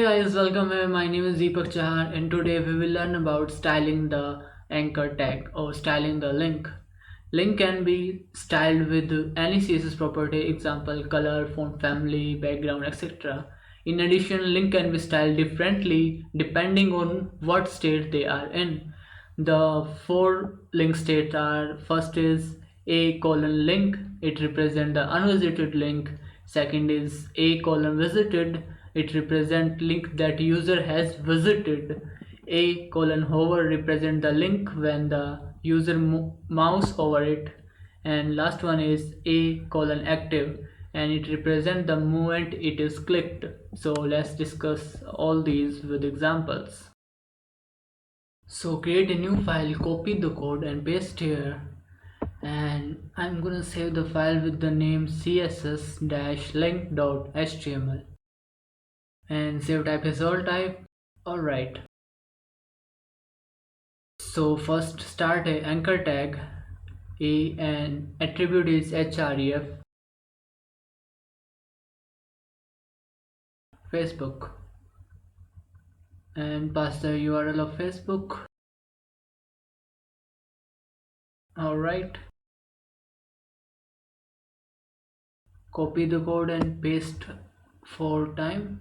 guys, welcome here. My name is Deepak Chahar and today we will learn about styling the anchor tag or styling the link. Link can be styled with any CSS property, example color, font family, background, etc. In addition, link can be styled differently depending on what state they are in. The four link states are: first is a colon link, it represents the unvisited link. Second is a colon visited, it represents link that user has visited. A colon hover represents the link when the user mouse over it. And last one is a colon active, and it represents the moment it is clicked. So let's discuss all these with examples. So create a new file, copy the code and paste here, and I'm gonna save the file with the name css-link.html and save type as all type. Alright, so first start a anchor tag. An attribute is href Facebook and pass the URL of Facebook. Alright, copy the code and paste 4 times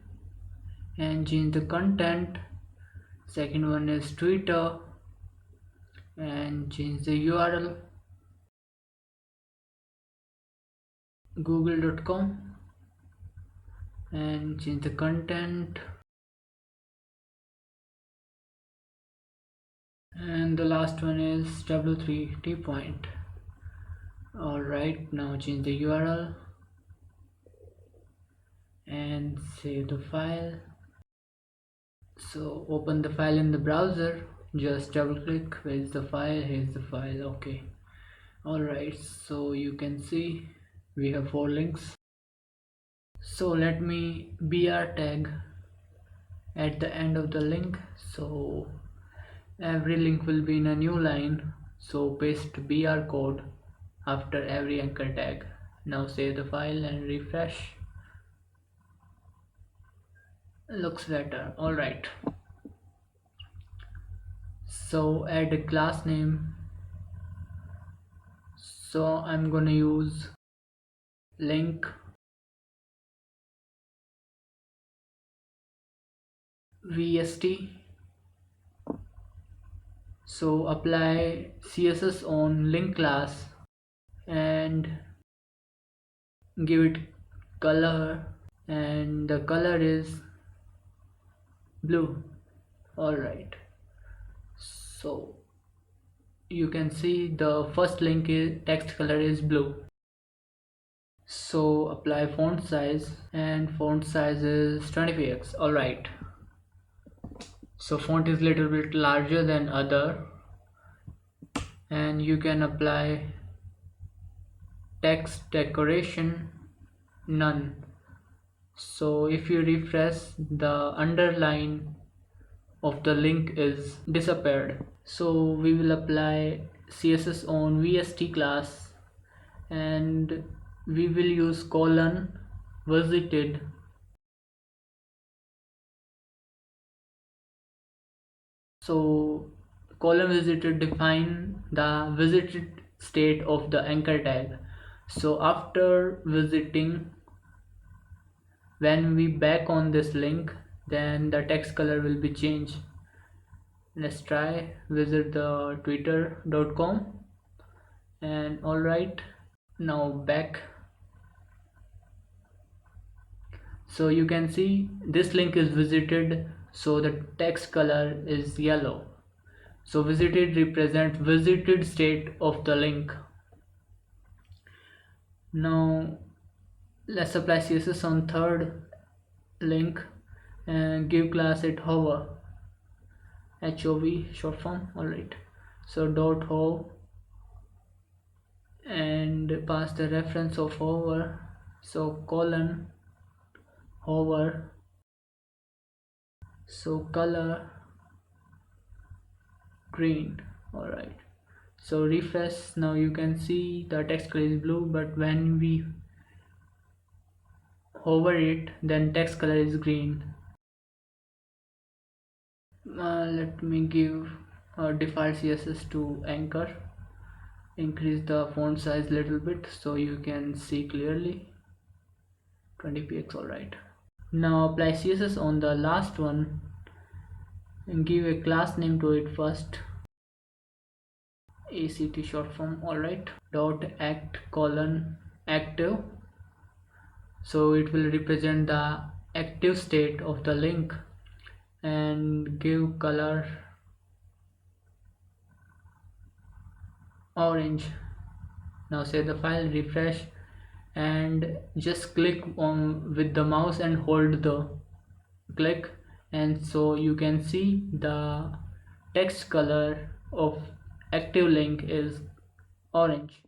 and change the content. Second one is Twitter and change the URL google.com and change the content. And the last one is w3 point. Alright, now change the URL and save the file. So open the file in the browser, just double click. Where is the file? Here's the file. Okay. Alright, so you can see we have 4 links. So let me br tag at the end of the link, so every link will be in a new line. So paste br code after every anchor tag. Now save the file and refresh. Looks better. Alright, so add a class name. So I'm gonna use link vst. So apply CSS on link class and give it color, and the color is blue. Alright, so you can see the first link is text color is blue. So apply font size, and font size is 25x. Alright, so font is little bit larger than other, and you can apply text decoration none. So if you refresh, the underline of the link is disappeared. So we will apply CSS on vst class and we will use colon visited. So colon visited define the visited state of the anchor tag. So after visiting, when we back on this link, then the text color will be changed. Let's try. Visit the twitter.com and alright, now back. So you can see this link is visited, so the text color is yellow. So visited represents visited state of the link. Now let's apply CSS on third link and give class it hover, hov short form. Alright, so dot hov and pass the reference of hover, so colon hover, so color green. Alright, so refresh. Now you can see the text color is blue, but when we hover it, then text color is green. Let me give default CSS to anchor. Increase the font size little bit so you can see clearly. 20 px, alright. Now apply CSS on the last one and give a class name to it first. ACT short form, alright. Dot act colon active, so it will represent the active state of the link, and give color orange. Now save the file, refresh, and just click on with the mouse and hold the click, and so you can see the text color of active link is orange.